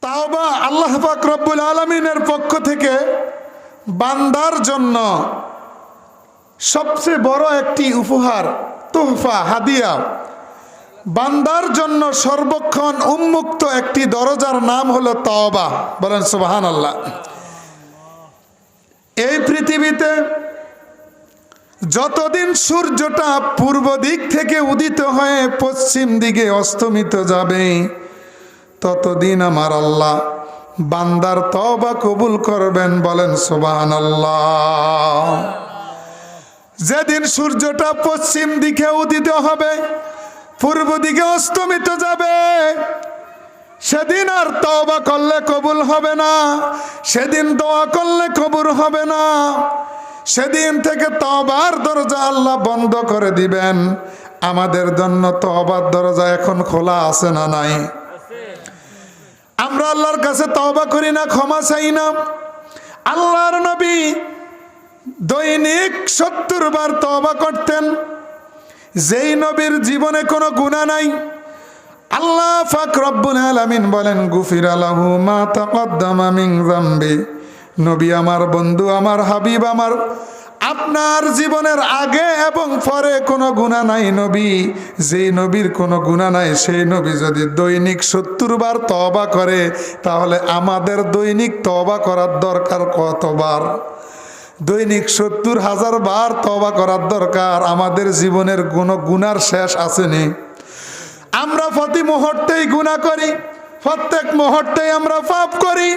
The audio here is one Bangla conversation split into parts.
তাওবা আল্লাহ পাক রব্বুল আলামিনের পক্ষ থেকে বান্দার জন্য সবচেয়ে বড় একটি উপহার, তোহফা, হাদিয়া। বান্দার জন্য সর্বক্ষণ উন্মুক্ত একটি দরজার নাম হলো তাওবা। বলেন সুবহানাল্লাহ। এই পৃথিবীতে যতদিন সূর্যটা পূর্ব দিক থেকে উদিত হয়ে পশ্চিম দিকে অস্তমিত যাবে, ততদিন আমার আল্লাহ বান্দার তওবা কবুল করবেন। বলেন সুবহানাল্লাহ। যেদিন সূর্যটা পশ্চিম দিকে উদিত হবে, পূর্ব দিকে অস্তমিত যাবে, সেদিন আর তওবা করলে কবুল হবে না, সেদিন দোয়া করলে কবুল হবে না। সেদিন থেকে তওবার দরজা আল্লাহ বন্ধ করে দিবেন। আমাদের জন্য তওবার দরজা এখন খোলা আছে না নাই? আমরা আল্লাহর কাছে তওবা করি না, ক্ষমা চাই না। আল্লাহর নবী দৈনিক 70 বার তওবা করতেন। যেই নবীর জীবনে কোনো গুনাহ নাই, আল্লাহ পাক রব্বুল আলামিন বলেন গুফিরা লাহু মা তাকদ্দামা মিন যামবি। নবী আমার, বন্ধু আমার, হাবিব আমার, আপনার জীবনের আগে এবং পরে কোনো গুনাহ নাই। নবী, যেই নবীর কোনো গুনাহ নাই, সেই নবী যদি দৈনিক 70 বার তওবা করে, তাহলে আমাদের দৈনিক তওবা করার দরকার কতবার? দৈনিক 70,000 বার তওবা করার দরকার। আমাদের জীবনের কোনো গুনার শেষ আসেনি। আমরা প্রতি মুহূর্তেই গুনাহ করি, প্রত্যেক মুহূর্তেই আমরা পাপ করি।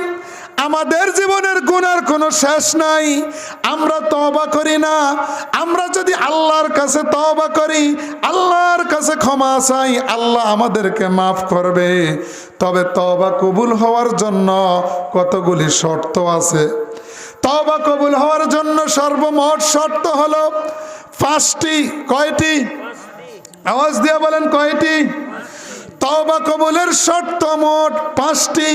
আমাদের জীবনের গুনার কোনো শেষ নাই। আমরা তওবা করি না। আমরা যদি আল্লাহর কাছে তওবা করি, আল্লাহর কাছে ক্ষমা চাই, আল্লাহ আমাদেরকে মাফ করবে। তবে তওবা কবুল হওয়ার জন্য কতগুলি শর্ত আছে। তওবা কবুল হওয়ার জন্য সর্বমোট শর্ত হলো 5টি। কয়টি? আওয়াজ দিয়ে বলেন কয়টি? তওবা কবুলের শর্ত মোট 5টি।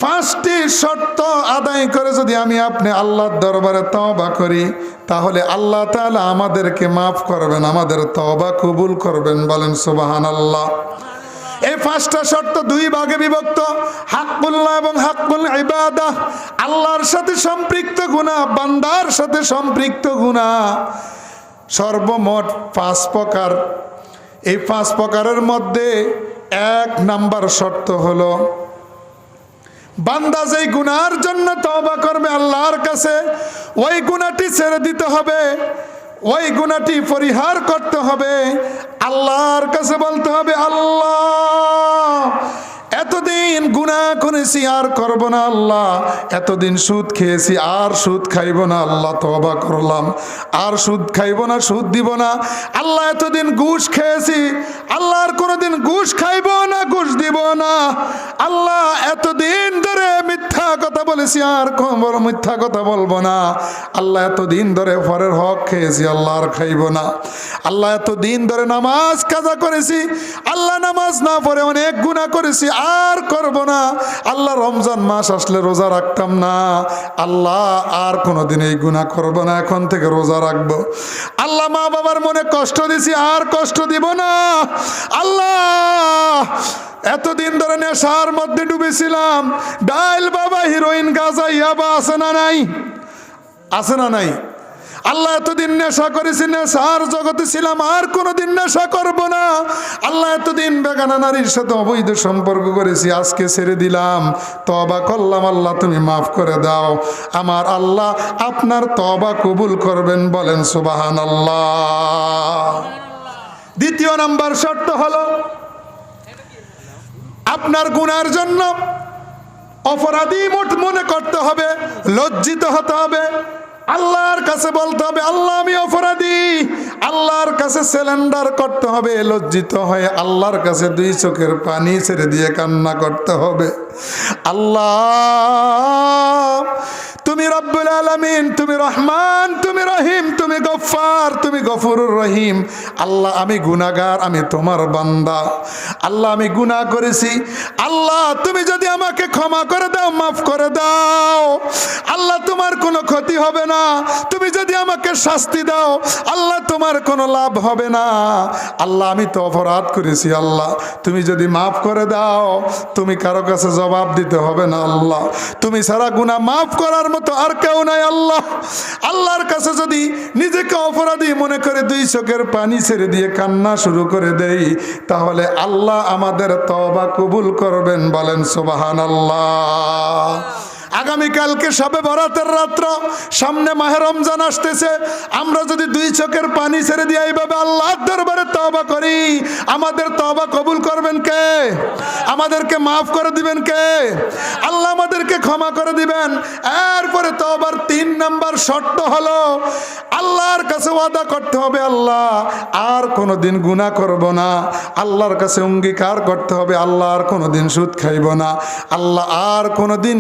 5টি শর্ত আদায় করে যদি আমি আপনি আল্লাহর দরবারে তওবা করি, তাহলে আল্লাহ তাআলা আমাদেরকে মাফ করবেন, আমাদের তওবা কবুল করবেন। বলেন সুবহানাল্লাহ। এই 5টা শর্ত 2 ভাগে বিভক্ত, হাক্কুল্লাহ এবং হাক্কুল ইবাদাহ। আল্লাহর সাথে সম্পৃক্ত গুনাহ, বান্দার সাথে সম্পৃক্ত গুনাহ, সর্বমোট 5 প্রকার। এই 5 প্রকারের মধ্যে 1 নাম্বার শর্ত হলো, বান্দা যেই গুনার জন্য তওবা করবে আল্লাহর কাছে, ওই গুনাহটি ছেড়ে দিতে হবে, ওই গুনাহটি পরিহার করতে হবে। আল্লাহর কাছে বলতে হবে, আল্লাহ এতদিন গুনাহ করেছি আর করব না। আল্লাহ এতদিন সুদ খেয়েছি আর সুদ খাইব না। আল্লাহ তওবা করলাম, আর সুদ খাইব না, সুদ দিব না। আল্লাহ এতদিন ঘুষ খেয়েছি, আল্লাহ আর কোনোদিন ঘুষ খাইব না, ঘুষ দিব না। আল্লাহ এতদিন ধরে মিথ্যা কথা বলেছি আর বড় মিথ্যা কথা বলবো না। আল্লাহ এতদিন ধরে পরের হক খেয়েছি, আল্লাহ আর খাইব না। আল্লাহ এতদিন ধরে নামাজ কাজা করেছি, আল্লাহ নামাজ না পড়ে অনেক গুনাহ করেছি আর করব না। আল্লাহ রমজান মাস আসলে রোজা রাখতাম না, আল্লাহ আর কোনোদিন এই গুনাহ করব না, এখন থেকে রোজা রাখবো। আল্লাহ মা বাবার মনে কষ্ট দিছি আর কষ্ট দিব না। আল্লাহ এতদিন ধরে নেশার মধ্যে ডুবেছিলাম, ডাইল বাবা, হিরোইন, গাঁজা, ইয়াবা, আছে না নাই? আছে না নাই? আল্লাহ এতদিন নেশা করেছি, নেশার জগতে ছিলাম, আর কোনোদিন নেশা করব না। আল্লাহ এতদিন বেগানা নারীর সাথে অবৈধ সম্পর্ক করেছি, আজকে ছেড়ে দিলাম, তওবা করলাম, আল্লাহ তুমি মাফ করে দাও। আমার আল্লাহ আপনার তওবা কবুল করবেন। বলেন সুবহানাল্লাহ। 2 নাম্বার শর্ত হলো, আপনার গুনার জন্য অপরাধী মনে করতে হবে, লজ্জিত হতে হবে, আল্লাহর কাছে বলতে হবে আল্লাহ আমি অপরাধী। আল্লাহর কাছে সিলিন্ডার করতে হবে, লজ্জিত হয়ে আল্লাহর কাছে 2 চোখের পানি ছেড়ে দিয়ে কান্না করতে হবে। আল্লাহ তুমি রব্বুল আলামিন, তুমি রহমান, তুমি রহিম, তুমি গফফার, তুমি গফুরুর রহিম। আল্লাহ আমি গুনাহগার, আমি তোমার বান্দা। আল্লাহ আমি গুনাহ করেছি, আল্লাহ তুমি যদি আমাকে ক্ষমা করে দাও, মাফ করে দাও, আল্লাহ তোমার কোনো ক্ষতি হবে না। তুমি যদি আমাকে শাস্তি দাও, আল্লাহ তোমার কোনো লাভ হবে না। আল্লাহ আমি তো অপরাধ করেছি, আল্লাহ তুমি যদি মাফ করে দাও, তুমি কারো কাছে জবাব দিতে হবে না। আল্লাহ তুমি ছাড়া গুনাহ মাফ করার মতো আর কেউ নাই। আল্লাহ আল্লাহর কাছে যদি নিজেকে অপরাধী মনে করে দুই চোখের পানি ছেড়ে দিয়ে কান্না শুরু করে দেই, তাহলে আল্লাহ আমাদের তওবা কবুল করবেন। বলেন সুবহানাল্লাহ। আগামীকালকে শবে বরাতের রাত্র, সামনে মাহে রমজান আসতেছে। আমরা যদি দুই চোখের পানি ছেড়ে দিয়ে এইভাবে আল্লাহর দরবারে তওবা করি, আমাদের তওবা কবুল করবেন কে? আমাদেরকে মাফ করে দিবেন কে? আল্লাহ আমাদেরকে ক্ষমা করে দিবেন। এরপরে তওবার 3 নাম্বার শর্ত হলো আল্লাহর কাছে ওয়াদা করতে হবে, আল্লাহ আর কোনোদিন গুনাহ করব না। আল্লাহর কাছে অঙ্গীকার করতে হবে, আল্লাহ আর কোনোদিন সুদ খাইব না। আল্লাহ আর কোনোদিন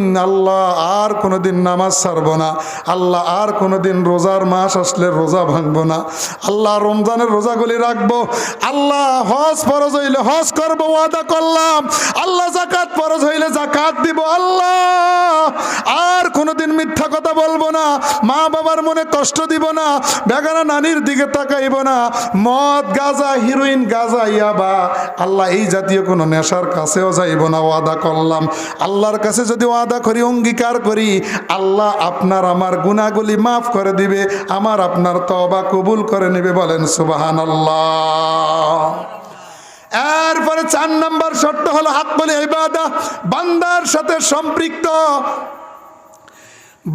আর কোনোদিন নামাজ ছাড়ব না। আল্লাহ আর কোনোদিন রোজার মাস আসলে রোজা ভাঙবো না। আল্লাহ রমজানের রোজাগুলি রাখবো। আল্লাহ হজ ফরজ হইলে হজ করব, ওয়াদা করলাম। আল্লাহ যাকাত ফরজ হইলে যাকাত দিব। আল্লাহ আর কোনোদিন মিথ্যা কথা বলবো না, মা বাবার মনে কষ্ট দিব না, বেগানা নানির দিকে তাকাইব না, মদ গাঁজা হিরোইন গাঁজা ইয়াবা আল্লাহ এই জাতীয় কোনো নেশার কাছেও যাইব না, ওয়াদা করলাম। আল্লাহর কাছে যদি ওয়াদা করি, অঙ্গীকার করি, আল্লাহ আপনার আমার গুনাহগুলি মাফ করে দিবে, আমার আপনার তওবা কবুল করে নেবে। বলেন সুবহানাল্লাহ। এরপরে 4 নাম্বার শর্ত হলো হাক্কুল ইবাদা, বান্দার সাথে সম্পৃক্ত।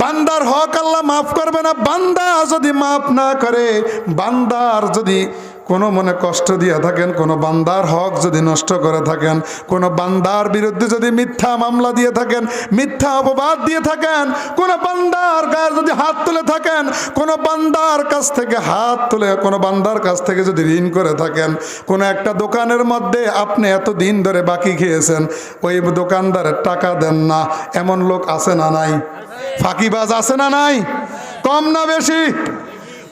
বান্দার হক আল্লাহ মাফ করবে না। বান্দা যদি মাফ না করে, বান্দার যদি কোনো মনে কষ্ট দিয়ে থাকেন, কোনো বান্দার হক যদি নষ্ট করে থাকেন, কোনো বান্দার বিরুদ্ধে যদি মিথ্যা মামলা দিয়ে থাকেন, মিথ্যা অপবাদ দিয়ে থাকেন, কোনো বান্দার গায়ে যদি হাত তুলে থাকেন, কোনো বান্দার কাছ থেকে হাত তুলে কোনো বান্দার কাছ থেকে যদি ঋণ করে থাকেন, কোনো একটা দোকানের মধ্যে আপনি এত দিন ধরে বাকি খেয়েছেন, ওই দোকানদারের টাকা দেন না, এমন লোক আছে না নাই? ফাঁকিবাজ আছে না নাই? কম না বেশি?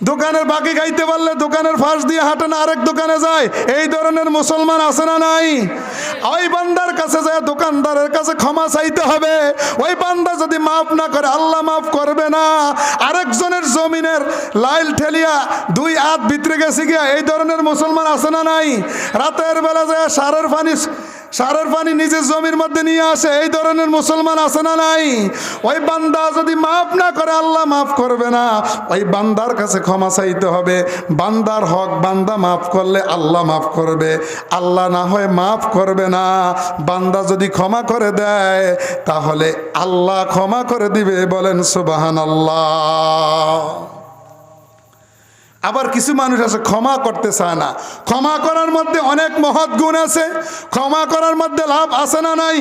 দোকানের বাকি খাইতে পারলে দোকানের ফাঁস দিয়ে হাঁটে না, আরেক দোকানে যায়, এই ধরনের মুসলমান আছে না নাই? ওই বান্দার কাছে যায় দোকানদারের কাছে ক্ষমা চাইতে হবে। ওই বান্দা যদি মাফ না করে, আল্লাহ মাফ করবে না। আরেকজনের জমিনের লাইল ঠেলিয়া 2 হাত ভিতরে গেছে গিয়া, এই ধরনের মুসলমান আছে না নাই? রাতের বেলা যায় সারের পানি নিজের জমির মধ্যে নিয়ে আসে, এই ধরনের মুসলমান আছে না নাই? ওই বান্দা যদি মাফ না করে, আল্লাহ মাফ করবে না। ওই বান্দার কাছে ক্ষমা চাইতে হবে। বান্দার হক বান্দা মাফ করলে আল্লাহ মাফ করবে, আল্লাহ না হয় মাফ করবে না। বান্দা যদি ক্ষমা করে দেয়, তাহলে আল্লাহ ক্ষমা করে দিবে। বলেন সুবহানাল্লাহ। আবার কিছু মানুষ আছে ক্ষমা করতে চায় না। ক্ষমা করার মধ্যে অনেক মহৎ গুণ আছে। ক্ষমা করার মধ্যে লাভ আছে না নাই?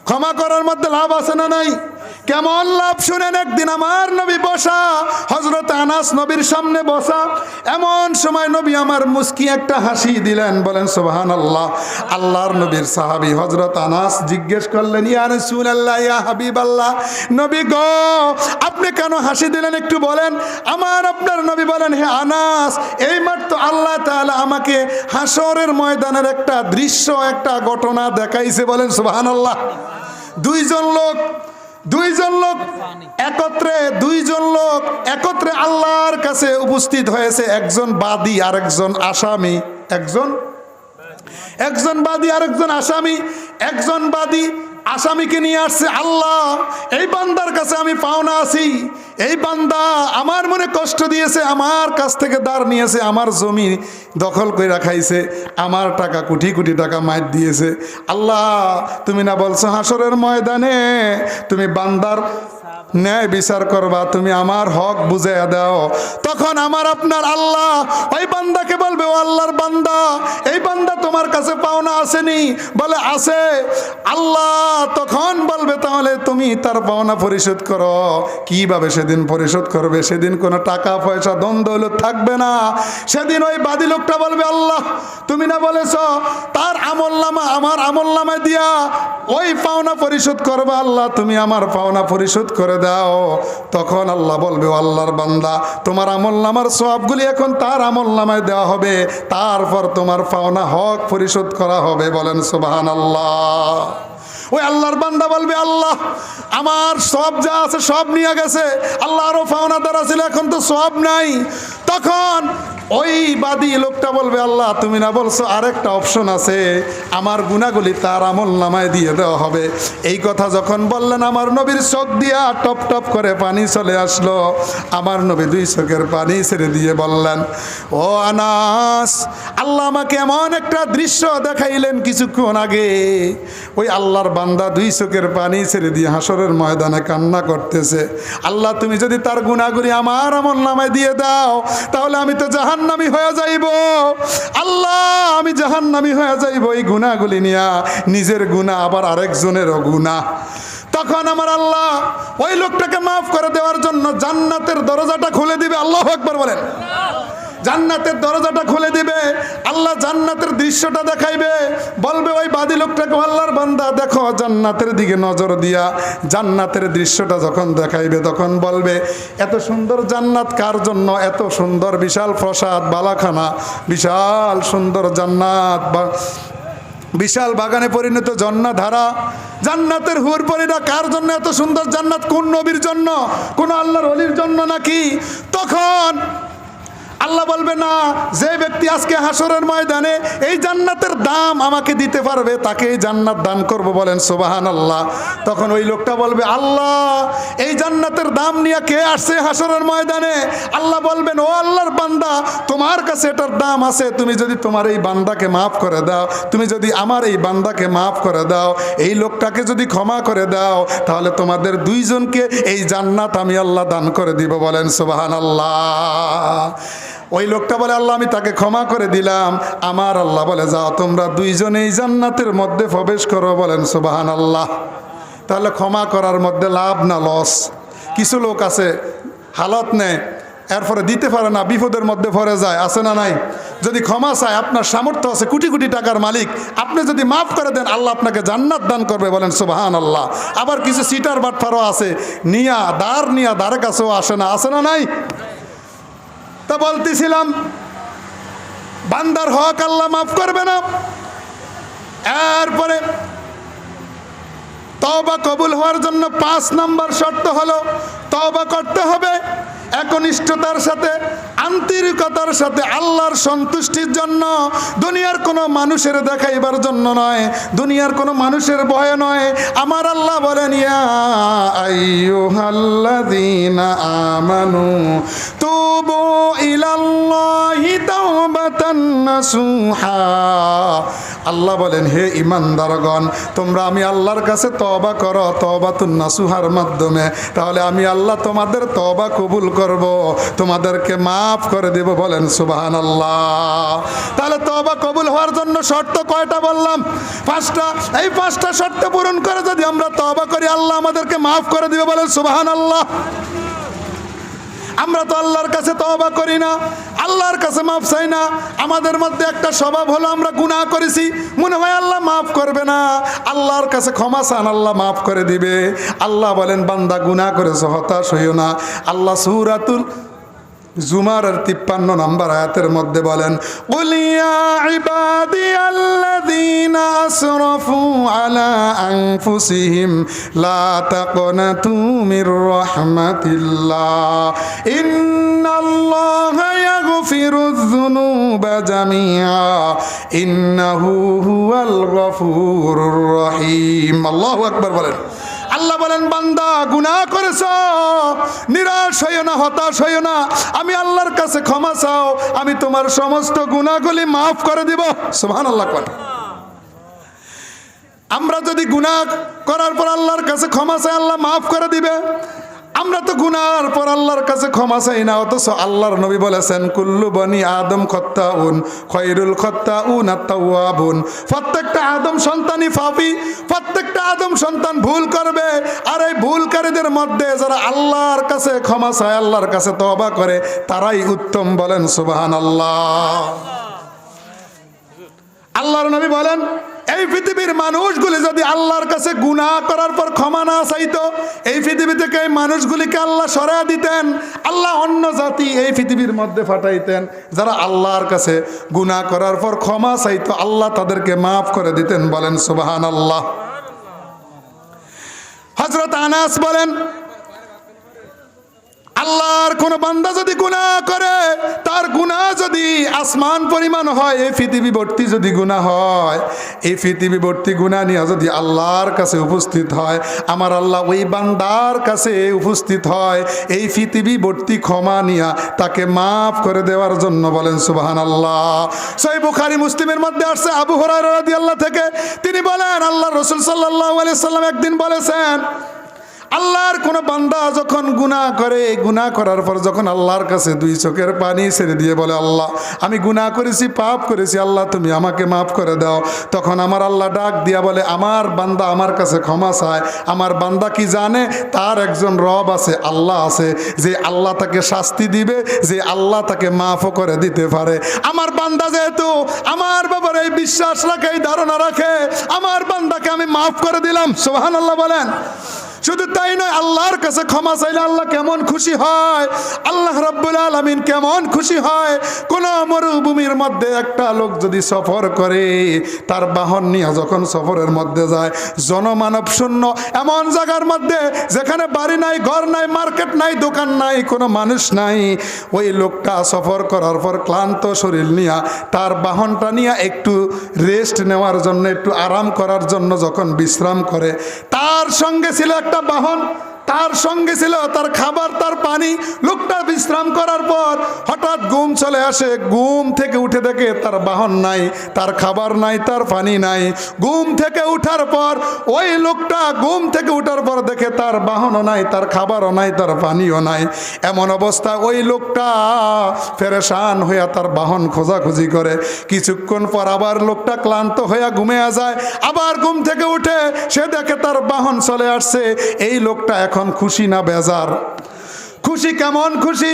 ক্ষমা করার মধ্যে লাভ আছে না নাই? কেমন লাভ শুনেন। একদিন আমার নবী বসা, হযরত আনাস নবীর সামনে বসা। এমন সময় নবী আমার মুস্কি একটা হাসি দিলেন। বলেন সুবহানাল্লাহ। আল্লাহর নবীর সাহাবী হযরত আনাস জিজ্ঞেস করলেন, ইয়া রাসূলুল্লাহ, ইয়া হাবিবাল্লাহ, নবী গো আপনি কেন হাসি দিলেন একটু বলেন। আমার আপনার নবী বলেন, হে আনাস, এইমাত্র আল্লাহ তাআলা আমাকে হাসরের ময়দানের একটা দৃশ্য, একটা ঘটনা দেখাইছে। বলেন সুবহানাল্লাহ। দুইজন লোক একত্রে আল্লাহর কাছে উপস্থিত হয়েছে। একজন বাদী আর একজন আসামি। একজন বাদী আর একজন আসামি। একজন বাদী আসামিকে নিয়ে আসছে, আল্লাহ এই বান্দার কাছে আমি পাওনা আছি, এই বান্দা আমার মনে কষ্ট দিয়েছে, আমার কাছ থেকে দাঁড় নিয়েছে, আমার জমি দখল করে রাখাইছে, আমার টাকা কোটি কোটি টাকা মাইর দিয়েছে। আল্লাহ তুমি না বলছো হাসরের ময়দানে তুমি বান্দার ন্যায় বিচার করবা, তুমি আমার হক বুঝাইয়া দাও। তখন আমার আপনার আল্লাহ ওই বান্দাকে বলবে, ও আল্লাহর বান্দা, এই বান্দা তোমার কাছে পাওনা আসেনি? বলে আছে। আল্লাহ তখন বলবে, তাহলে তুমি তুমি তার পাওনা পরিশোধ করো। কিভাবে সেদিন পরিশোধ করবে? সেদিন কোনো টাকা পয়সা ধন দৌলত থাকবে না। সেদিন ওই বাদী লোকটা বলবে, আল্লাহ তুমি না বলেছ তার আমলনামা আমার আমলনামায় দিয়া ওই পাওনা পরিশোধ করবে, আল্লাহ তুমি আমার পাওনা পরিশোধ করে দাও। তখন আল্লাহ বলবে, ও আল্লাহর বান্দা, তোমার আমলনামার সওয়াবগুলি এখন তার আমলনামায় দেওয়া হবে, তারপর তোমার পাওনা হক পরিশোধ করা হবে। বলেন সুবহানাল্লাহ। ওই আল্লাহর বান্দা বলবে, আল্লাহ আমার সব যা আছে সব নিয়ে গেছে, আল্লাহ আরো পাওনাদার ছিল, এখন তো সব নাই। তখন ওই বাদী লোকটা বলবে, আল্লাহ তুমি না বলছো আরেকটা অপশন আছে, আমার গুনাহগুলি তার আমলনামায় দিয়ে দেওয়া হবে। এই কথা যখন বললেন, আমার নবীর চোখ দিয়া টপ টপ করে পানি চলে আসলো। আমার নবী দুই চোখের পানি ছেড়ে দিয়ে বললেন, ও আনাস, আল্লাহ আমাকে এমন একটা দৃশ্য দেখাইলেন কিছুক্ষণ আগে। ওই আল্লাহর বান্দা দুই চোখের পানি ছেড়ে দিয়ে হাসরের ময়দানে কান্না করতেছে, আল্লাহ তুমি যদি তার গুনাহগুলি আমার আমলনামায় দিয়ে দাও, তাহলে আমি তো জাহান্নামী হয়ে যাইব। আল্লাহ আমি জাহান্নামী হয়ে যাইব এই গুনাহগুলি নিয়া, নিজের গুনাহ আবার আরেকজনেরও গুনাহ। তখন আমার আল্লাহ ওই লোকটাকে মাফ করে দেওয়ার জন্য জান্নাতের দরজাটা খুলে দিবে। আল্লাহু আকবার বলেন। জান্নাতের দরজাটা খুলে দিবে, আল্লাহ জান্নাতের দৃশ্যটা দেখাইবে, বলবে ওই বাদী লোকটাকে, আল্লাহর বান্দা দেখো জান্নাতের দিকে নজর দিয়া। জান্নাতের দৃশ্যটা যখন দেখাইবে তখন বলবে, এত সুন্দর জান্নাত কার জন্য? এত সুন্দর বিশাল প্রসাদ বালাখানা, বিশাল সুন্দর জান্নাত, বিশাল বাগানে পরিণত ঝর্ণাধারা, জান্নাতের হুর পরীরা কার জন্য এত সুন্দর জান্নাত? কোন নবীর জন্য? কোন আল্লাহর ওলির জন্য নাকি? তখন আল্লাহ বলবে, না, যে ব্যক্তি আজকে হাসরের ময়দানে এই জান্নাতের দাম আমাকে দিতে পারবে তাকে এই জান্নাত দান করব। বলেন সুবহানাল্লাহ। তখন ওই লোকটা বলবে, আল্লাহ এই জান্নাতের দাম নিয়ে কে আসছে হাসরের ময়দানে? আল্লাহ বলবেন, ও আল্লাহর বান্দা, তোমার কাছে এটার দাম আছে, তুমি যদি তোমার এই বান্দাকে মাফ করে দাও, তুমি যদি আমার এই বান্দাকে মাফ করে দাও, এই লোকটাকে যদি ক্ষমা করে দাও, তাহলে তোমাদের দুইজনকে এই জান্নাত আমি আল্লাহ দান করে দিব। বলেন সুবহানাল্লাহ। ওই লোকটা বলে, আল্লাহ আমি তাকে ক্ষমা করে দিলাম। আমার আল্লাহ বলে, যাও তোমরা দুইজনেই জান্নাতের মধ্যে প্রবেশ করো। বলেন সুবহানাল্লাহ। তাহলে ক্ষমা করার মধ্যে লাভ না লস? কিছু লোক আছে হালত নেয়, এরপরে দিতে পারে না, বিপদের মধ্যে পড়ে যায়, আছে না নাই? যদি ক্ষমা চায়, আপনার সামর্থ্য আছে, কোটি কোটি টাকার মালিক, আপনি যদি মাফ করে দেন, আল্লাহ আপনাকে জান্নাত দান করবে। বলেন সুবহানাল্লাহ। আবার কিছু সিটার বাটফারও আছে, নিয়া দ্বারের কাছেও আসে না, আছে না নাই? তা বলতেছিলাম, বান্দার হক আল্লাহ মাফ করবে না। এরপরে তওবা কবুল হওয়ার জন্য 5 নম্বর শর্ত হলো তওবা করতে হবে একনিষ্ঠতার সাথে, আন্তরিকতার সাথে, আল্লাহর সন্তুষ্টির জন্য, দুনিয়ার কোনো মানুষের দেখাইবার জন্য নয়, দুনিয়ার কোনো মানুষের ভয়ে নয়। আমার আল্লাহ বলেন, ইয়া আইয়ুহাল্লাযীনা আমানু তুবু ইলাল্লাহি তাওবাতান নাসুহা। আল্লাহ বলেন, হে ঈমানদারগণ, তোমরা আমি আল্লাহর কাছে তওবা করো তাওবাতুন নাসুহার মাধ্যমে, তাহলে আমি আল্লাহ তোমাদের তওবা কবুল করব, তোমাদেরকে মাফ করে দেব। বলেন সুবহানাল্লাহ। তাহলে তওবা কবুল হওয়ার জন্য শর্ত কয়টা বললাম? 5টা। এই 5টা শর্ত পূরণ করে যদি আমরা তওবা করি, আল্লাহ আমাদেরকে মাফ করে দিবে। বলেন সুবহানাল্লাহ। আমরা তো আল্লাহর কাছে তওবা করি না, আল্লাহর কাছে মাফ চাই না। আমাদের মধ্যে একটা স্বভাব হলো, আমরা গুনাহ করেছি, মনে হয় আল্লাহ মাফ করবে না, আল্লাহর কাছে ক্ষমা চান, আল্লাহ মাফ করে দিবে। আল্লাহ বলেন, বান্দা গুনাহ করেছো, হতাশ হইও না। আল্লাহ সূরাতুল জুমার 53 নম্বর আয়াতের মধ্যে বলেন, কুল ইয়া ইবাদিয়াল্লাযীনা আসরাফু আলা আনফুসিহিম লা তাকনাতু মির রাহমাতিল্লাহ ইন্নাল্লাহা ইয়াগফিরুয যুনুবা জামিআ ইন্নাহু হুয়াল গফুরুর রহিম। আল্লাহু আকবার বলেন। আল্লাহ বলেন, বান্দা গুনাহ করেছো, নিরাশ হইও না, হতাশ হইও না, আমি আল্লাহর কাছে ক্ষমা চাও, আমি তোমার সমস্ত গুনাহগুলি মাফ করে দিব। সুবহানাল্লাহ। আমরা যদি গুনাহ করার পর আল্লাহর কাছে ক্ষমা চাই, আল্লাহ মাফ করে দিবে। আমরা তো গুনার পর আল্লাহর কাছে ক্ষমা চাই না, অথচ আল্লাহর নবী বলেছেন কুল্লু বনি আদম খত্তাউন খয়রুল খত্তাউন আত-তাওয়াবুন। প্রত্যেকটা আদম সন্তানই পাপী, প্রত্যেকটা আদম সন্তান ভুল করবে, আর এই ভুলকারীদের মধ্যে যারা আল্লাহর কাছে ক্ষমা চায়, আল্লাহর কাছে তওবা করে, তারাই উত্তম। বলেন সুবহানাল্লাহ। আল্লাহর নবী বলেন এই পৃথিবীর মানুষগুলি যদি আল্লাহর কাছে গুনাহ করার পর ক্ষমা না চাইতো, এই পৃথিবী থেকে এই মানুষগুলিকে আল্লাহ সরিয়ে দিতেন, আল্লাহ অন্য জাতি এই পৃথিবীর মধ্যে পাঠাইতেন যারা আল্লাহর কাছে গুনাহ করার পর ক্ষমা চাইতো, আল্লাহ তাদেরকে মাফ করে দিতেন। বলেন সুবহানাল্লাহ। হযরত আনাস বলেন আল্লাহর কোন বান্দা যদি গুনাহ করে, তার গুনাহ যদি আসমান পরিমাণ হয়, এই পৃথিবী ভর্তি যদি গুনাহ হয়, এই পৃথিবী ভর্তি গুনাহ নিয়ে যদি আল্লাহর কাছে উপস্থিত হয়, আমার আল্লাহ ওই বান্দার কাছে উপস্থিত হয় এই পৃথিবী ভর্তি ক্ষমা নিয়ে তাকে মাফ করে দেওয়ার জন্য। বলেন সুবহানাল্লাহ। সহিহ বুখারী মুসলিমের মধ্যে আসছে আবু হুরায়রা রাদিয়াল্লাহু থেকে, তিনি বলেন আল্লাহর রাসূল সাল্লাল্লাহু আলাইহি সাল্লাম একদিন বলেছেন আল্লাহর কোন বান্দা যখন গুনাহ করে, গুনাহ করার পর যখন আল্লাহর কাছে দুই চোখের পানি ছেড়ে দিয়ে বলে আল্লাহ আমি গুনাহ করেছি, পাপ করেছি, আল্লাহ তুমি আমাকে মাফ করে দাও, তখন আমার আল্লাহ ডাক দিয়া বলে আমার বান্দা আমার কাছে ক্ষমা চায়। আমার বান্দা কি জানে তার একজন রব আছে, আল্লাহ আছে, যে আল্লাহ তাকে শাস্তি দিবে, যে আল্লাহ তাকে মাফও করে দিতে পারে। আমার বান্দা যেহেতু আমার ব্যাপারে এই বিশ্বাস রাখে, এই ধারণা রাখে, আমার বান্দাকে আমি মাফ করে দিলাম। সুবহানাল্লাহ বলেন। শুধু তাই নয়, আল্লাহর কাছে ক্ষমা চাইলে আল্লাহ কেমন খুশি হয়, আল্লাহ রাব্বুল আলামিন কেমন খুশি হয়। কোন মরুভূমির মধ্যে একটা লোক যদি সফর করে, তার বাহন নিয়ে যখন সফরের মধ্যে যায়, জনমানব শূন্য এমন জায়গার মধ্যে যেখানে বাড়ি নাই, ঘর নাই, মার্কেট নাই, দোকান নাই, কোনো মানুষ নাই, ওই লোকটা সফর করার পর ক্লান্ত শরীর নিয়ে তার বাহনটা নিয়ে একটু রেস্ট নেওয়ার জন্য, একটু আরাম করার জন্য যখন বিশ্রাম করে, তার সঙ্গে ছিল একটা বাহন, তার সঙ্গে ছিল তার খাবার, তার পানি। লোকটা বিশ্রাম করার পর হঠাৎ ঘুম চলে আসে, ঘুম থেকে উঠে দেখে তার বাহন নাই, তার খাবার নাই, তার পানি নাই। ঘুম থেকে উঠার পর ওই লোকটা ঘুম থেকে উঠার পর দেখে তার বাহনও নাই, তার খাবারও নাই, তার পানিও নাই। এমন অবস্থা ওই লোকটা পেরেশান হইয়া তার বাহন খোঁজাখুঁজি করে। কিছুক্ষণ পর আবার লোকটা ক্লান্ত হইয়া ঘুমিয়ে যায়, আবার ঘুম থেকে উঠে সে দেখে তার বাহন চলে আসছে। এই লোকটা এখন খুশি না বেজার? খুশি। কেমন খুশি?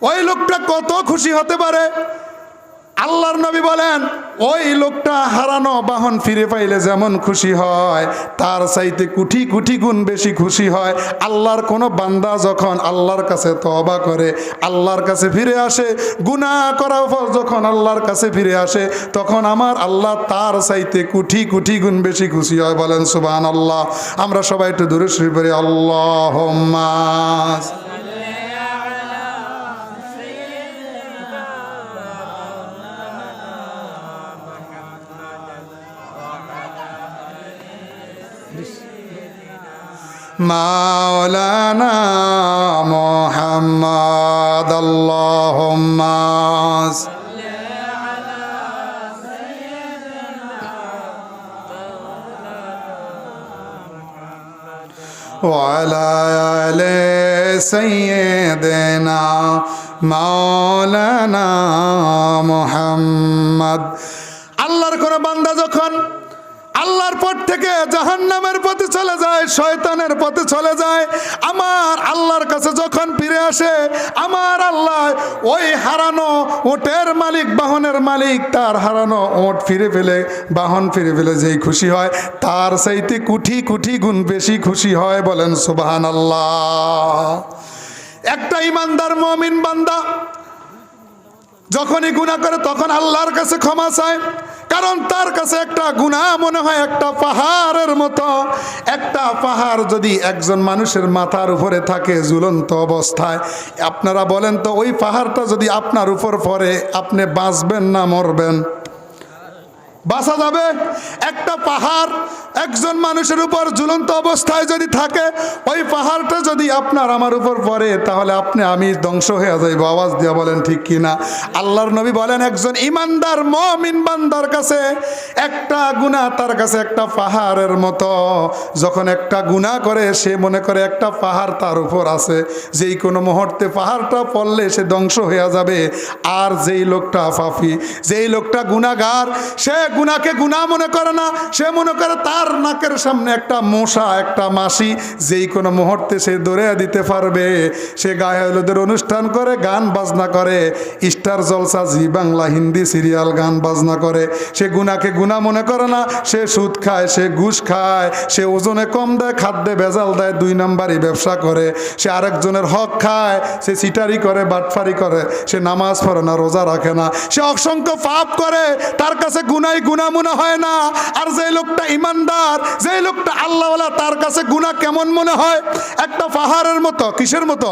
ওই লোকটা কত খুশি হতে পারে? আল্লাহর নবী বলেন ওই লোকটা হারানো বাহন ফিরে পাইলে যেমন খুশি হয়, তার চাইতে কোটি কোটি গুণ বেশি খুশি হয় আল্লাহর কোনো বান্দা যখন আল্লাহর কাছে তওবা করে, আল্লাহর কাছে ফিরে আসে। গুনাহ করার পর যখন আল্লাহর কাছে ফিরে আসে, তখন আমার আল্লাহ তার চাইতে কোটি কোটি গুণ বেশি খুশি হয়। বলেন সুবহানাল্লাহ। আমরা সবাই একটু দরুদ শরীফ পড়ি। আল্লাহুম্মা মাওলানা মুহাম্মদ আল্লাহুম্মা ওয়ালা আলে সাইয়্যিদিনা মাওলানা মুহাম্মদ। আল্লাহর কোন বান্দা যখন আল্লাহর পথ থেকে জাহান্নামের পথে চলে যায়, শয়তানের পথে চলে যায়, আমার আল্লাহর কাছে যখন ফিরে আসে, আমার আল্লাহ ওই হারানো ওটের মালিক, বাহনের মালিক, তার হারানো ওট ফিরে পেলে, বাহন ফিরে পেলে যেই খুশি হয়, তার চাইতে কোটি কোটি গুণ বেশি খুশি হয়। বলেন সুবহানাল্লাহ। একটা ইমানদার মুমিন বান্দা যখনই গুনাহ করে তখন আল্লাহর কাছে ক্ষমা চায়, কারণ তার কাছে একটা গুনাহ মনে হয় একটা পাহাড়ের মতো। একটা পাহাড় যদি একজন মানুষের মাথার উপরে থাকে ঝুলন্ত অবস্থায়, আপনারা বলেন তো ওই পাহাড়টা যদি আপনার উপর পড়ে আপনি বাঁচবেন না মরবেন? বাঁচা যাবে? একটা পাহাড় একজন মানুষের উপর ঝুলন্ত অবস্থায় যদি থাকে, ওই পাহাড়টা যদি আপনার আমার উপর পড়ে, তাহলে আপনি আমি ধ্বংস হয়ে যাইব। আওয়াজ দিয়ে বলেন ঠিক কিনা? আল্লাহর নবী বলেন, একজন ইমানদার মুমিন বান্দার কাছে একটা গুনাহ তার কাছে একটা পাহাড়ের মতো। যখন একটা গুনাহ করে, সে মনে করে একটা পাহাড় তার উপর আছে, যেই কোনো মুহূর্তে পাহাড়টা পড়লে সে ধ্বংস হয়ে যাবে। আর যেই লোকটা পাপী, যেই লোকটা গুনাহগার, সে গুনাহকে গুনাহ মনে করে না, সে মনে করে তার নাকের সামনে একটা মশা, একটা মাছি, যেই কোনো মুহূর্তে সে ধরে দিতে পারবে। সে গায়ে হলুদের অনুষ্ঠান করে, গান বাজনা করে, স্টার জলসা, জি বাংলা, হিন্দি সিরিয়াল গান বাজনা করে। সে গুনাহকে গুনাহ মনে করে না, সে সুদ খায়, সে ঘুষ খায়, সে ওজনে কম দেয়, খাদ্যে ভেজাল দেয়, 2 নাম্বারি ব্যবসা করে, সে আরেকজনের হক খায়, সে সিটারি করে, বাটফারি করে, সে নামাজ পড়ে না, রোজা রাখে না, সে অসংখ্য পাপ করে, তার কাছে গুনাই গুনাহ মনে হয় না। আর যে লোকটা ইমানদার, যে লোকটা আল্লাহওয়ালা, তার কাছে গুনাহ কেমন মনে হয়? একটা পাহাড়ের মতো। কিসের মতো?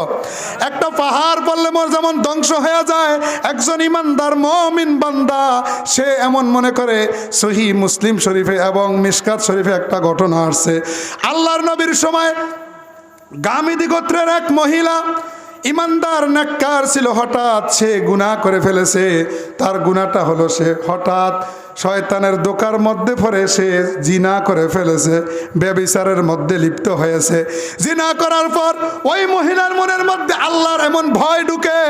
একটা পাহাড় বললে মোর যেমন ধ্বংস হয়ে যায়, একজন ইমানদার মুমিন বান্দা সে এমন মনে করে। সহিহ মুসলিম শরীফে এবং মিশকাত শরীফে একটা ঘটনা আসছে। আল্লাহর নবীর সময় গামিদি গোত্রের এক মহিলা, ইমানদার নেককার ছিল, হঠাৎ সে গুনাহ করে ফেলেছে। তার গুনাহটা হলো, সে হঠাৎ শয়তানের দোকার মধ্যে পড়ে সে জিনা করে ফেলেছে, ব্যভিচারের মধ্যে লিপ্ত হয়েছে। জিনা করার পর ওই মহিলার মনের মধ্যে আল্লাহর এমন ভয় ঢুকে,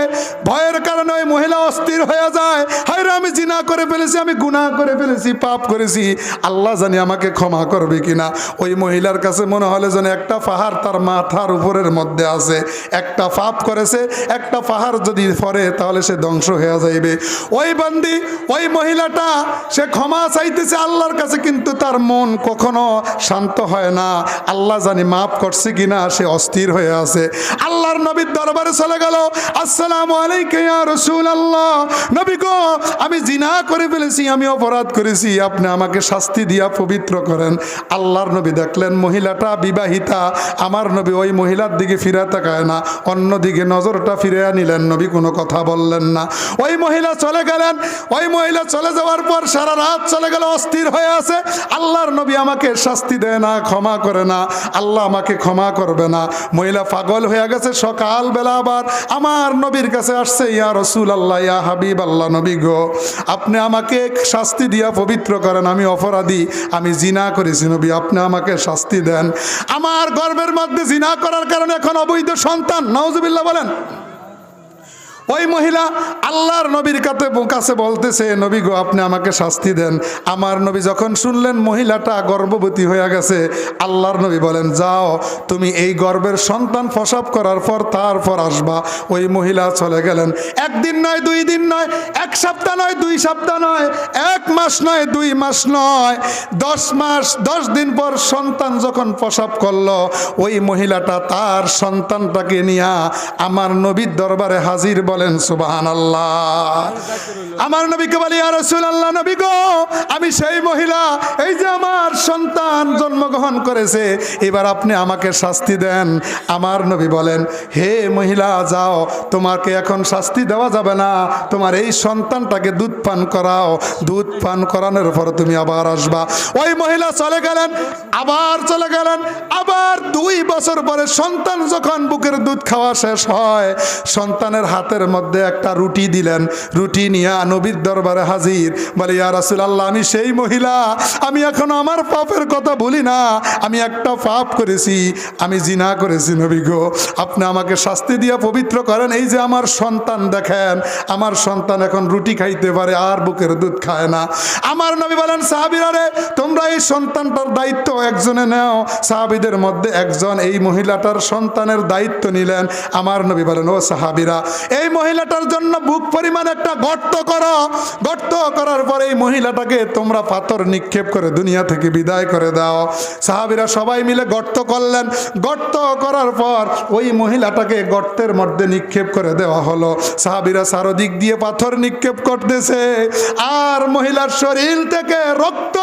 ভয়ের কারণে ওই মহিলা অস্থির হয়ে যায়। হায়রে, আমি জিনা করে ফেলেছি, আমি গুনাহ করে ফেলেছি, পাপ করেছি, আল্লাহ জানি আমাকে ক্ষমা করবে কিনা। ওই মহিলার কাছে মনে হলে যেন একটা পাহাড় তার মাথার উপরের মধ্যে আছে। একটা পাপ করেছে, একটা পাহাড় যদি পড়ে তাহলে সে ধ্বংস হয়ে যাইবে। ওই বান্দি, ওই মহিলাটা সে ক্ষমা চাইতেছে আল্লাহর কাছে, কিন্তু তার মন কখনো শান্ত হয় না। আল্লাহ জানি মাফ করছে কিনা, সে অস্থির হয়ে আছে। আল্লাহর নবীর দরবারে চলে গেল, আসসালামু আলাইকা ইয়া রাসূলুল্লাহ, নবী গো, আমি জিনা করে ফেলেছি, আমি অপরাধ করেছি, আপনি আমাকে শাস্তি দিয়া পবিত্র করেন। আল্লাহর নবী দেখলেন মহিলাটা বিবাহিতা। আমার নবী ওই মহিলার দিকে ফিরে তাকায় না, অন্যদিকে নজরটা ফিরে নিলেন। নবী কোনো কথা বললেন না। ওই মহিলা চলে গেলেন। ওই মহিলা চলে যাওয়ার পর সারা রাত চলে গেল, অস্থির হয়ে আছে। আল্লাহর নবী আমাকে শাস্তি দেয় না, ক্ষমা করে না, আল্লাহ আমাকে ক্ষমা করবে না। মহিলা পাগল হয়ে গেছে। সকালবেলা আবার আমার নবীর কাছে আসছে, ইয়া রাসূলুল্লাহ, ইয়া হাবিব আল্লাহ, নবী গো, আপনি আমাকে শাস্তি দিয়া পবিত্র করেন, আমি অপরাধী, আমি জিনা করেছি, নবী আপনি আমাকে শাস্তি দেন। আমার গর্ভের মধ্যে জিনা করার কারণে এখন অবৈধ সন্তান, নাউজুবিল্লাহ বলেন। ওই মহিলা আল্লাহর নবীর কাছে বলতেছে, নবী গো, আপনি আমাকে শাস্তি দেন। আমার নবী যখন শুনলেন মহিলাটা গর্ভবতী হয়ে গেছে, আল্লাহর নবী বলেন, যাও তুমি এই গর্ভের সন্তান প্রসব করার পর তারপর আসবা। ওই মহিলা চলে গেলেন। 1 দিন নয়, 2 দিন নয়, 1 সপ্তাহ নয়, 2 সপ্তাহ নয়, 1 মাস নয়, 2 মাস নয়, 10 মাস 10 দিন পর সন্তান যখন প্রসব করলো, ওই মহিলাটা তার সন্তানটাকে নিয়ে আমার নবীর দরবারে হাজির। বলেন সুবহানাল্লাহ। আমার নবীকে বলি, ইয়া রাসূলুল্লাহ, নবী গো, আমি সেই মহিলা, এই যে আমার সন্তান জন্মগ্রহণ করেছে, এবার আপনি আমাকে শাস্তি দেন। আমার নবী বলেন, হে মহিলা, যাও, তোমাকে এখন শাস্তি দেওয়া যাবে না, তোমার এই সন্তানটাকে দুধ পান করাও, দুধ পান করানোর পর তুমি আবার আসবা। ওই মহিলা চলে গেলেন, আবার চলে গেলেন। আবার 2 বছর পরে সন্তান যখন বুকের দুধ খাওয়া শেষ হয়, সন্তানের হাতের মধ্যে একটা রুটি দিলেন। রুটি নিয়ে নবীর দরবারে হাজির। বলে, ইয়া রাসূলুল্লাহ, আমি সেই মহিলা, আমি এখনো আমার পাপের কথা ভুলি না, আমি একটা পাপ করেছি, আমি জিনা করেছি, নবী গো, আপনি আমাকে শাস্তি দিয়ে পবিত্র করেন। এই যে আমার সন্তান, দেখেন আমার সন্তান এখন রুটি খাইতে পারে, আর বুকের দুধ খায় না। আমার নবী বলেন, সাহাবীরা রে, তোমরা এই সন্তানটার দায়িত্ব একজনে নাও। সাহাবীদের মধ্যে একজন এই মহিলাটার সন্তানের দায়িত্ব নিলেন। আমার নবী বলেন, ও সাহাবীরা, এই মহিলাটার জন্য বুক পরিমাণ একটা গর্ত করো। গর্ত করার পরে এই মহিলাটাকে তোমরা পাথর নিক্ষেপ করে দুনিয়া থেকে বিদায় করে দাও। সাহাবীরা সবাই মিলে গর্ত করলেন। গর্ত করার পর ওই মহিলাটাকে গর্তের মধ্যে নিক্ষেপ করে দেওয়া হলো। সাহাবীরা চারদিক দিয়ে পাথর নিক্ষেপ করতেছে, আর মহিলার শরীর থেকে রক্ত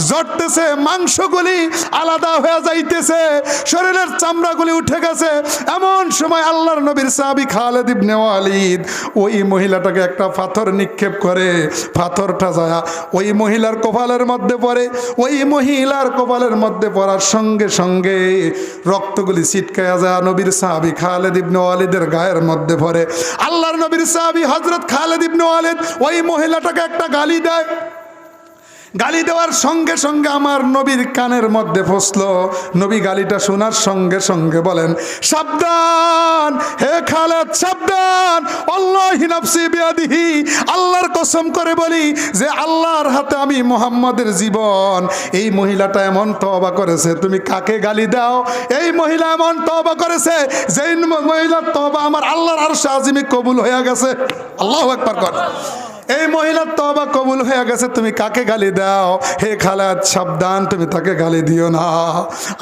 ঝরতেছে, মাংসগুলি আলাদা হয়ে যাইতেছে, শরীরের চামড়াগুলি উঠে গেছে। এমন সময় আল্লাহর নবীর সাহাবী খালিদ ইবনে ওয়ালিদ খালিদ ওই মহিলাটাকে একটা পাথর নিক্ষেপ করে, পাথরটা যায় ওই মহিলার কপালের মধ্যে পড়ে। ওই মহিলার কপালের মধ্যে পড়ার সঙ্গে সঙ্গে রক্তগুলি ছিটকায়া যায় নবীর সাহাবী খালিদ ইবনে ওয়ালিদের গায়ের মধ্যে পড়ে। আল্লাহর নবীর সাহাবী হযরত খালিদ ইবনে ওয়ালিদ ওই মহিলাটাকে একটা গালি দেয়। গালি দেওয়ার সঙ্গে সঙ্গে আমার নবীর কানের মধ্যে পৌঁছলো। নবী গালিটা শোনার সঙ্গে সঙ্গে বলেন, সাবধান হে খালেদ, সাবধান, আল্লাহি নাফসি বিয়াদিহি, আল্লাহর কসম করে বলি যে আল্লাহর হাতে আমি মুহাম্মাদের জীবন। এই মহিলাটা এমন তওবা করেছে, তুমি কাকে গালি দাও? এই মহিলা এমন তওবা করেছে যেই মহিলার তওবা আমার আল্লাহর আরশে আজিমে কবুল হয়ে গেছে। আল্লাহু আকবার কর। এই মহিলার তওবা কবুল হয়ে গেছে, তুমি কাকে গালি দাও? হে খালেদ, সাবধান, তুমি তাকে গালি দিও না।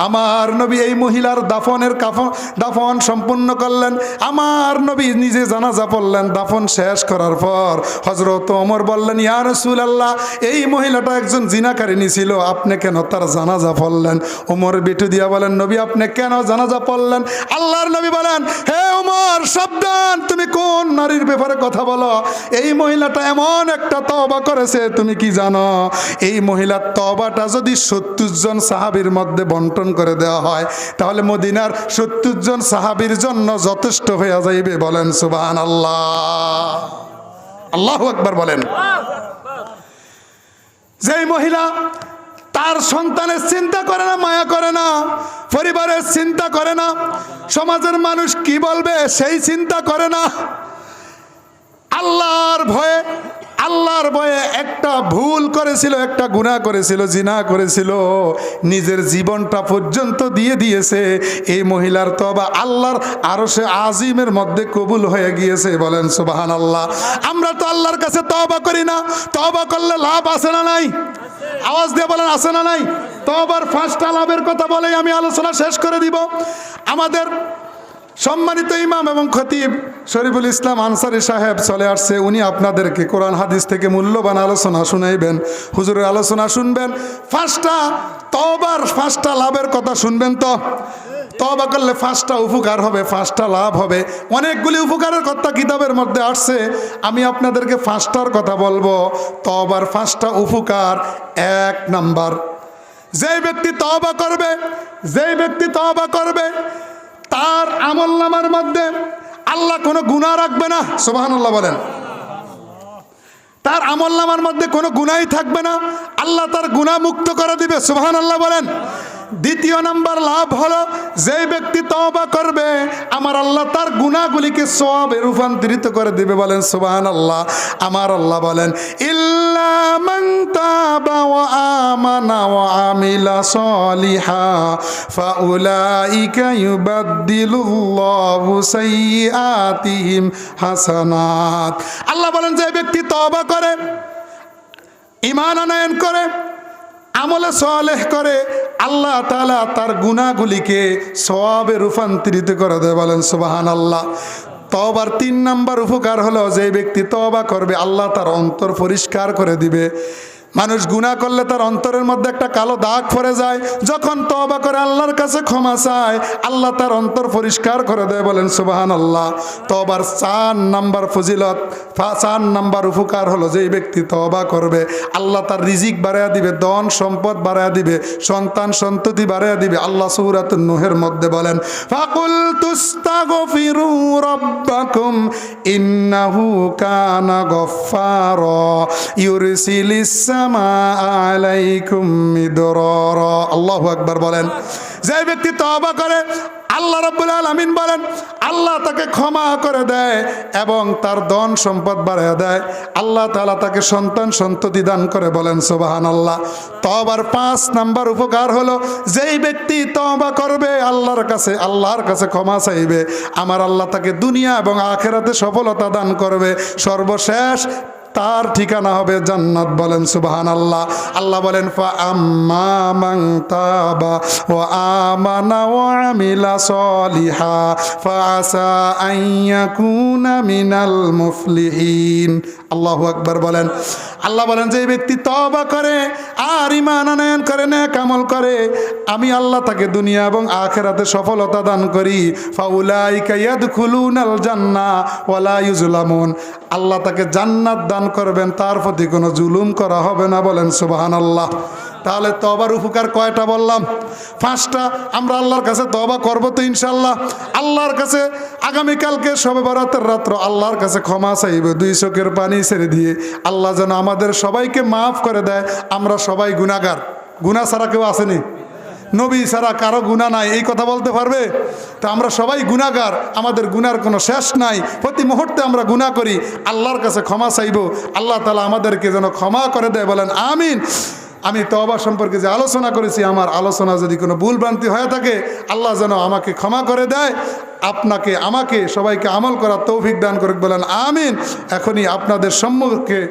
আমার নবী এই মহিলার দাফন সম্পূর্ণ করলেন। আমার নবী নিজে জানাজা পড়লেন। দাফন শেষ করার পর হযরত ওমর বললেন, ইয়া রাসূলুল্লাহ, এই মহিলাটা একজন জিনাকারিনী ছিল, আপনি কেন তার জানাজা পড়লেন? ওমর বিটু দিয়া বলেন, নবী আপনি কেন জানাজা পড়লেন? আল্লাহর নবী বলেন, হে ওমর, সাবধান, তুমি কোন নারীর ব্যাপারে কথা বলো? এই মহিলাটা এমন একটা তওবা করেছে, তুমি কি জানো? এই মহিলার তওবাটা যদি 70 জন সাহাবীর মধ্যে বন্টন করে দেওয়া হয় তাহলে মদিনার 70 জন সাহাবীর জন্য যথেষ্ট হয়ে যাইবে। বলেন সুবহানাল্লাহ, আল্লাহু আকবার বলেন। যেই মহিলা তার সন্তানের চিন্তা করে না, মায়া করে না, পরিবারের চিন্তা করে না, সমাজের মানুষ কি বলবে সেই চিন্তা করে না, আল্লাহর ভয়ে একটা ভুল করেছিল, একটা গুনাহ করেছিল, জিনা করেছিল, নিজের জীবনটা পর্যন্ত দিয়ে দিয়েছে। এই মহিলার তওবা আল্লাহর আরশে আজিমের মধ্যে কবুল হয়ে গিয়েছে। বলেন সুবহানাল্লাহ। আমরা তো আল্লাহর কাছে তওবা করি না, তওবা করলে লাভ আছে না নাই? আওয়াজ দিয়ে বলেন, আছে না নাই? তওবার 5টা লাভের কথা বলেই আমি আলোচনা শেষ করে দিব। আমাদের সম্মানিত ইমাম এবং খতিব শরীফুল ইসলাম আনসারী সাহেব চলে আসছে। উনি আপনাদেরকে কোরআন হাদিস থেকে মূল্যবান আলোচনা শুনাইবেন। হুজুরের আলোচনা শুনবেন। 5টা তওবার 5টা লাভের কথা শুনবেন। তো তওবা করলে 5টা উপকার হবে, 5টা লাভ হবে। অনেকগুলি উপকারের কথা কিতাবের মধ্যে আসছে, আমি আপনাদেরকে 5টার কথা বলবো। তওবার 5টা উপকার। 1 নাম্বার, যেই ব্যক্তি তওবা করবে তার আমলনামার মধ্যে আল্লাহ কোনো গুনাহ রাখবে না। সুবহানাল্লাহ বলেন। তার আমলনামার মধ্যে কোনো গুনাহই থাকবে না, আল্লাহ তার গুনাহ মুক্ত করে দিবে। সুবহানাল্লাহ বলেন। 2 নাম্বার লাভ হলো, যে ব্যক্তি তওবা করবে আমার আল্লাহ তার গুনাহগুলিকে সওয়াবে রূপান্তরিত করে দিবে। বলেন সুবহানাল্লাহ। আমার আল্লাহ বলেন, ইল্লা মান তাবা ওয়া আমানা ওয়া আমিলা সলিহা ফাউলাইকা ইউবাদদিলুল্লাহু সাইয়্যাতিহিম হাসানাত। আল্লাহ বলেন, যে ব্যক্তি তওবা করে, ঈমান আনয়ন করে, আমলে সালেহ করে, আল্লাহ তাআলা তার গুনাহগুলিকে সওয়াবে রূপান্তরিত করে দেয়। বলেন সুবহানাল্লাহ। তওবার 3 নাম্বার উপকার হলো, যে ব্যক্তি তওবা করবে আল্লাহ তার অন্তর পরিষ্কার করে দিবে। মানুষ গুনাহ করলে তার অন্তরের মধ্যে একটা কালো দাগ পড়ে যায়, যখন তওবা করে আল্লাহর কাছে ক্ষমা চায় আল্লাহ তার অন্তর পরিষ্কার করে দেয়। বলেন সুবহানাল্লাহ। তওবার 4 নাম্বার ফজিলত, 4 নাম্বার উপকার হলো, যে ব্যক্তি তওবা করবে আল্লাহ তার রিজিক বাড়ায়া দিবে, ধন সম্পদ বাড়ায়া দিবে, সন্তান সন্ততি বাড়ায়া দিবে। আল্লাহ সূরাতুন নূহের মধ্যে বলেন, ফাকুল তুস্তাগফিরু রাব্বাকুম ইন্নাহু কানা গফফারা ইউরসিলিস আলাইকুম মিদরারা। আল্লাহু আকবার বলেন। যে ব্যক্তি তওবা করে আল্লাহ রাব্বুল আলামিন বলেন আল্লাহ তাকে ক্ষমা করে দেয় এবং তার ধন সম্পদ বাড়ায় দেয়। আল্লাহ তাআলা তাকে সন্তান সন্ততি দান করে। বলেন সুবহানাল্লাহ। তওবার 5 নাম্বার উপকার হলো, যেই ব্যক্তি তওবা করবে আল্লাহর কাছে ক্ষমা চাইবে, আমার আল্লাহ তাকে দুনিয়া এবং আখিরাতে সফলতা দান করবে। সর্বশেষ তার ঠিকানা হবে জান্নাত। বলেন সুবহানাল্লাহ। আল্লাহ বলেন, ফা আম্মা মান তাবা ওয়া আমানা ওয়া আমিলা সলিহা ফাআসা আন ইয়াকুনা মিনাল মুফলিহিন। আল্লাহু আকবার বলেন। আল্লাহ বলেন যে ব্যক্তি তওবা করে আর ঈমান আনয়ন করে নেক আমল করে, আমি আল্লাহ তাকে দুনিয়া এবং আখিরাতে সফলতা দান করি। ফাউলাইকা ইয়াদখুলুনাল জান্নাহ ওয়ালা ইউজলামুন, আল্লাহ তাকে জান্নাত দান করবেন, তার প্রতি কোনো জুলুম করা হবে না। বলেন সুবহানাল্লাহ। তাহলে তওবার উপকার কয়টা বললাম? 5টা। আমরা আল্লাহর কাছে তওবা করব তো ইনশাআল্লাহ। আল্লাহর কাছে আগামীকালকে শবে বরাতের রাত্র আল্লাহর কাছে ক্ষমা চাইব 2 চোখের পানি ছেড়ে দিয়ে। আল্লাহ যেন আমাদের সবাইকে মাফ করে দেয়। আমরা সবাই গুনাহগার, গুনাহ ছাড়া কেউ আসেনি, নবী ছাড়া কারো গুনাহ নাই, এই কথা বলতে পারবে? তো আমরা সবাই গুনাহগার, আমাদের গুনার কোনো শেষ নাই, প্রতি মুহূর্তে আমরা গুনাহ করি। আল্লাহর কাছে ক্ষমা চাইব, আল্লাহ তাআলা আমাদেরকে যেন ক্ষমা করে দেয়। বলেন আমিন। আমি তওবা সম্পর্কে যে আলোচনা করেছি, আমার আলোচনা যদি কোনো ভুল ভ্রান্তি হয়ে থাকে, আল্লাহ যেন আমাকে ক্ষমা করে দেয়, আপনাকে আমাকে সবাইকে আমল করার তৌফিক দান করুক। বলেন আমিন। এখনই আপনাদের সম্মুখে